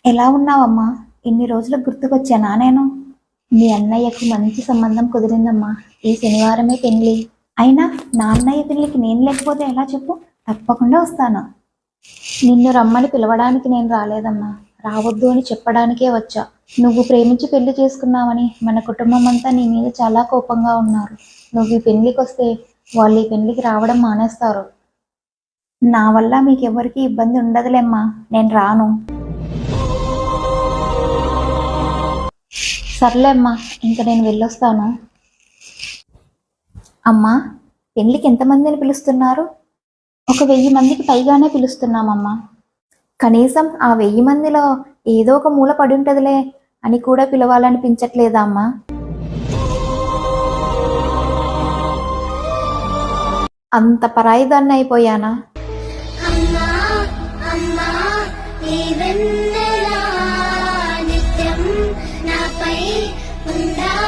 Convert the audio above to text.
ఎలా ఉన్నావమ్మా? ఇన్ని రోజులకు గుర్తుకొచ్చానా నేను? మీ అన్నయ్యకు మంచి సంబంధం కుదిరిందమ్మా. ఈ శనివారమే పెళ్లి. అయినా నా అన్నయ్య పెళ్లికి నేను లేకపోతే ఎలా చెప్పు? తప్పకుండా వస్తాను. నిన్ను రమ్మని పిలవడానికి నేను రాలేదమ్మా. రావద్దు అని చెప్పడానికే వచ్చా. నువ్వు ప్రేమించి పెళ్లి చేసుకున్నావని మన కుటుంబం అంతా నీ మీద చాలా కోపంగా ఉన్నారు. నువ్వు ఈ పెళ్లికి వస్తే వాళ్ళు ఈ పెళ్లికి రావడం మానేస్తారు. నా వల్ల మీకెవ్వరికీ ఇబ్బంది ఉండదులేమ్మా. నేను రాను. సర్లే అమ్మా, ఇంక నేను వెళ్ళొస్తాను. అమ్మా, పెళ్ళికి ఎంతమందిని పిలుస్తున్నారు? 1000 మందికి పైగానే పిలుస్తున్నామమ్మా. కనీసం ఆ 1000 మందిలో ఏదో ఒక మూల పడుంటదిలే అని కూడా పిలవాలనిపించట్లేదా అమ్మా? అంత పరాయిదాన్ని అయిపోయానా? అమ్మా అమ్మా ఈ వెన్నెల నిత్యం నాపై ఉండాలి.